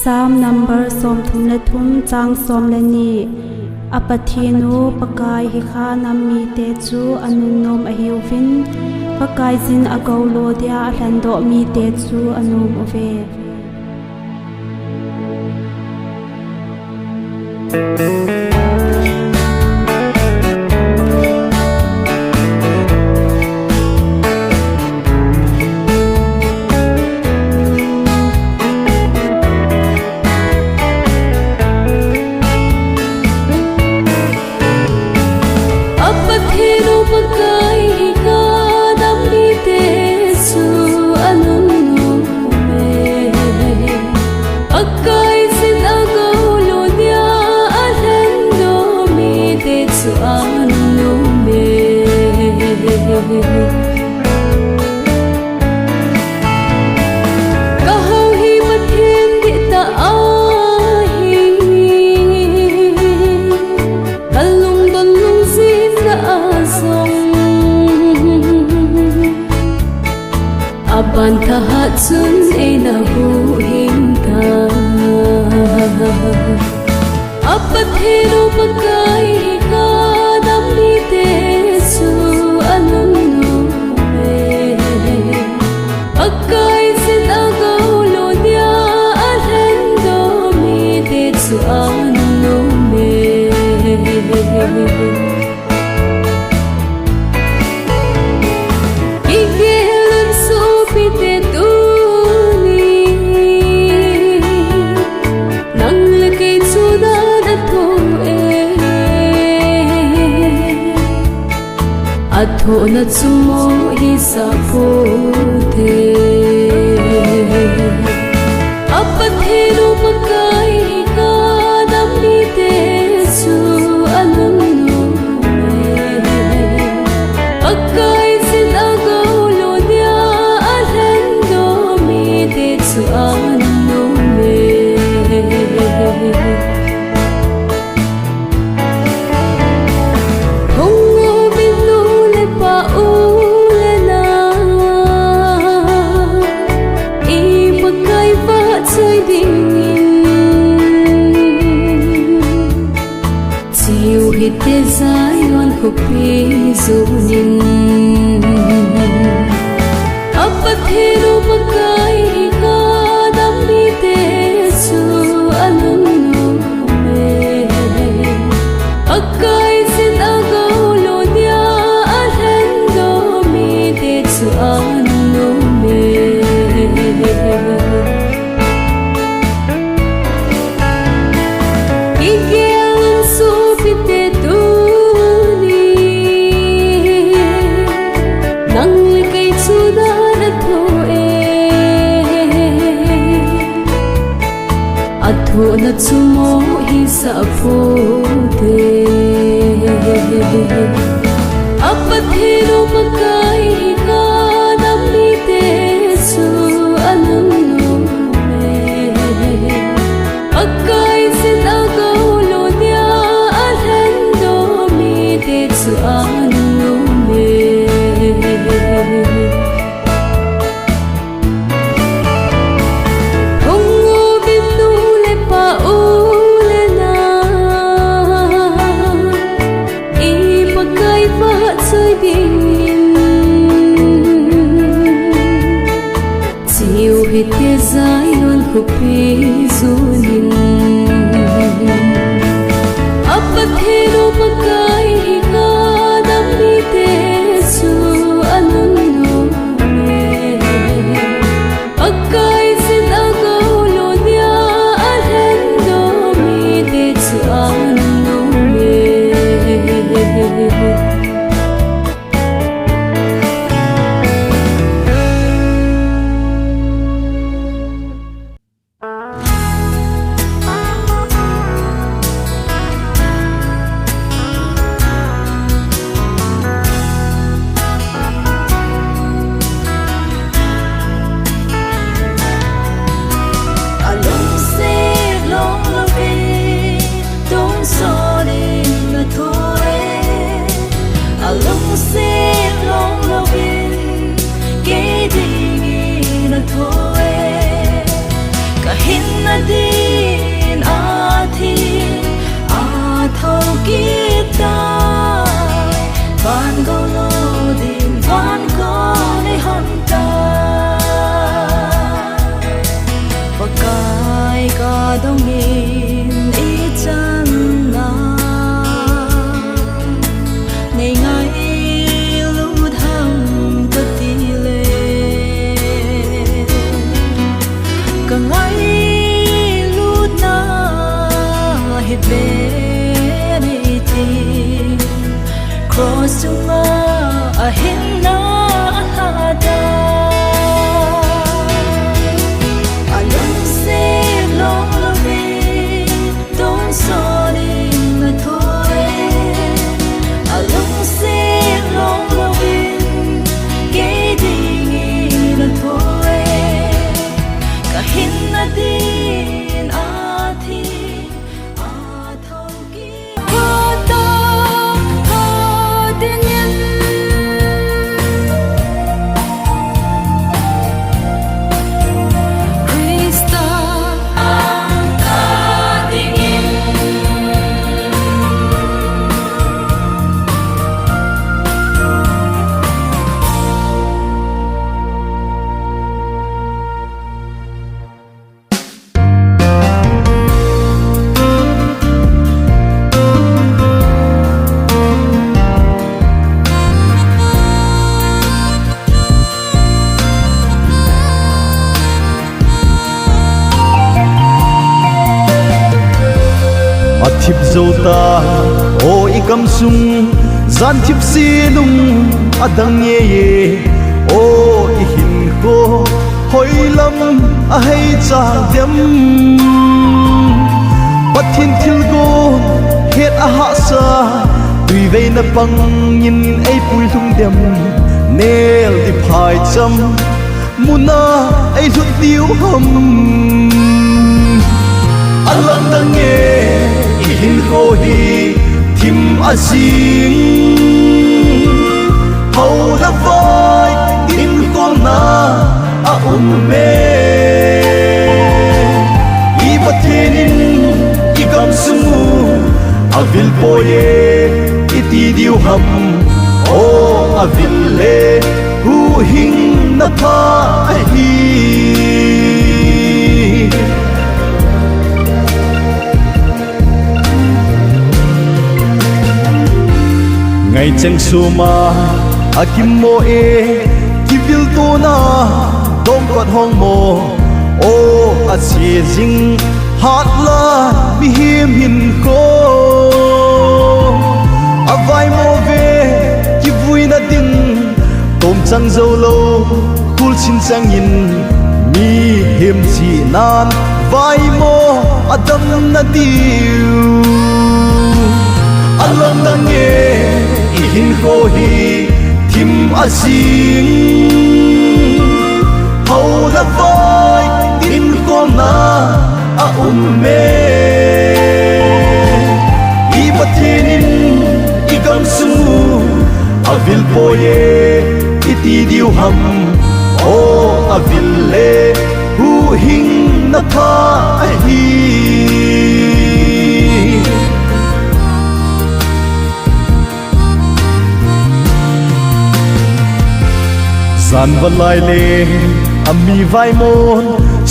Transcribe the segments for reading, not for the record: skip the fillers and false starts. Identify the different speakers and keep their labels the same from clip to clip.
Speaker 1: Psalm number som thum le thum chang som le ni apathinu pakai hi kha nammi te chu anun nom a hiuvin pakai zin agolo dia hlan do mi te chu anum ove Bantahatsun ina huhinta apat hero pagkai ka damni tesu anunume pagkai sinagaulo dia alhendo mi tesu anunume Atho na tsumo hisa pote apat hero pagkai ka damni tesu anunume pagkai sinagaulo dia alhendo mi tesu anunume Hite zayon ko pizunin apat hero pagkai ka damni tesu anunume pagkai sinagaulo dia alhendo mi tesu anunume Atho na tsumo hisa pote apat hero pagkai ka damni tesu anunume pagkai sinagaulo dia alhendo mi tesu anunume Hite zayon ko pizunin apat hero pagkai ka damni tesu anunume pagkai sinagaulo dia alhendo mi tesu anunume din athi athau kitai van go lo din van go ne hanta pakai ka dong in I chan
Speaker 2: thip zo ta o ikam sung zan thip si lung adang ye ye o I hin ko hoi lam a hei chang dem pathin thil go het a ha sa tùy ve na pang in ei pui lung dem nel di phai cham muna ei lut diu hum alam dang ye I hin ko hi thim a sing hau la vai in ko na a me I pathenin I kam sumu a vil poye I ti diu ham o a vil le hu hing na tha hi ngày chẳng suma akim mo e kivil to na dom kot hong mo o asie jing hat la mi him hin ko avai mo ve kivui na din tom chang zo lo kul chin chang in mi him chi nan vai mo adam na diu alam dang ye I hin ko hi thim a sing hau la vai tin ko na a me I pathenin I kam su a vil poye I ti diu ham o a vil le hu hing na tha hi san va lai le ami vai mon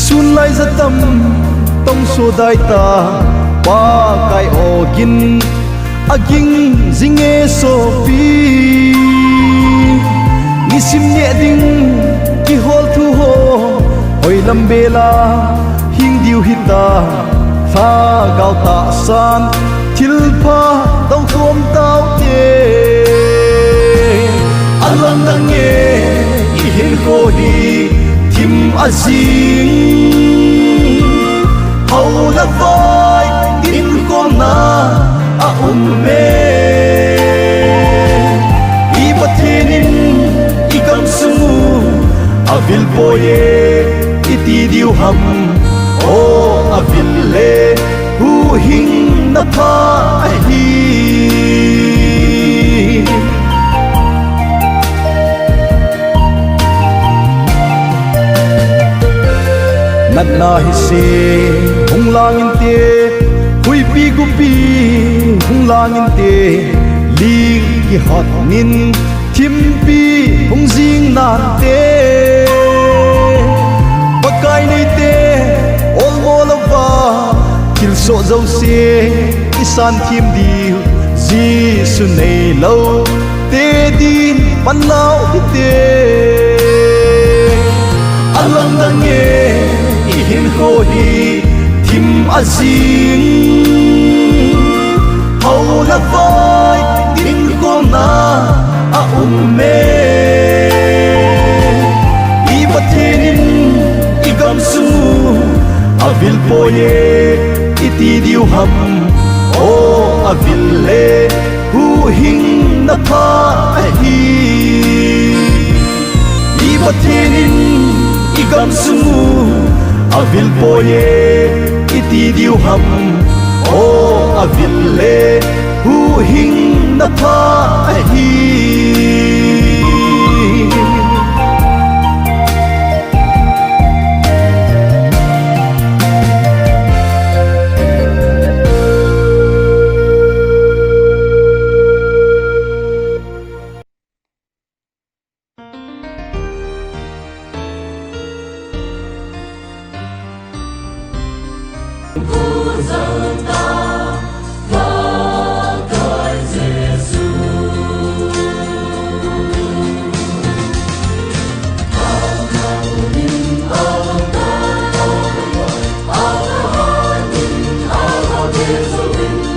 Speaker 2: sun lai za tam tong so dai ta pa kai o gin aging zinge so pi ni sim ne ding ki hol thu ho hoi lam bela hing diu hita fa gao ta san thil pha tong thom tao te alam dang ye I hin ko hi thim a sing hau la vai tin ko na a me I pathenin I kam sumu a vil poye I ti diu ham o a vil le hu hing na tha hi nat na hi se hung lang in te hui pi gu pi hung lang in te ling ki hot nin thim pi hung jing nan te pakai nei te ol mo la va kil so zo se isan thim di ji su nei lo te din pan lao te alam dang ye I hin ko hi thim a sing hau la vai tin ko na a me I pathenin I kam su a vil poye I ti diu ham o a vil le hu hing na tha hi I pathenin I kam su a vil poye I ti diu ham o a vil le hu hing na tha hi
Speaker 3: Win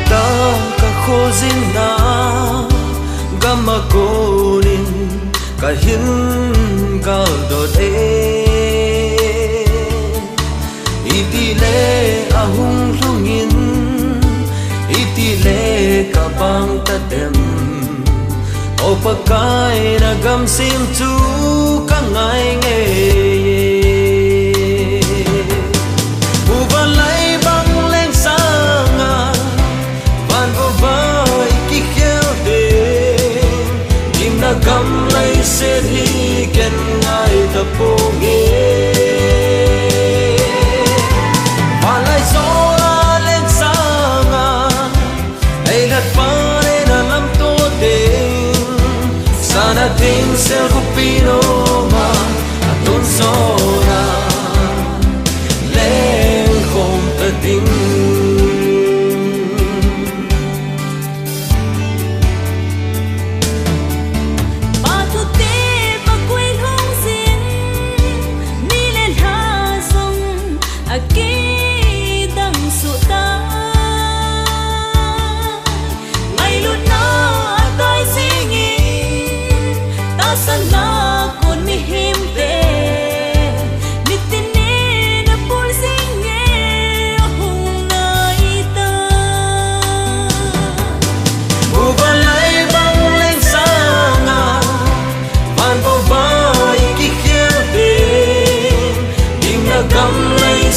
Speaker 3: ta ka khozin na gama konin ka hin ka do de itile ahung lungin itile ka bang ta dem o pakai na gam sim chu ka ngai nge ubalai bang leng sanga van go vai ki khel de kim na gam lai se hi ken ngai ta po nge malai so leng sanga ai lat pa na lam to de sana ting sel kupino ma aton sora leng không ta ting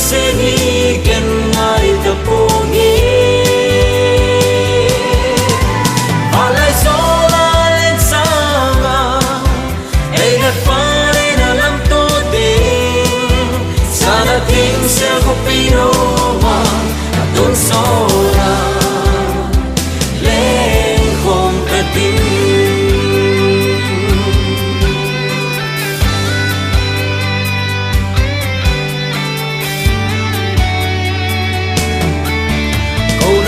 Speaker 3: se hi ken ngai ta po nge alai so la len sanga ei nat pa na lam to de sana ting se ko pino ma don so la len không ta ting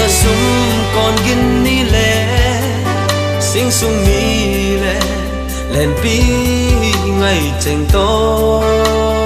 Speaker 3: sung con gin ni le sing sung ni le len pi ngày cheng to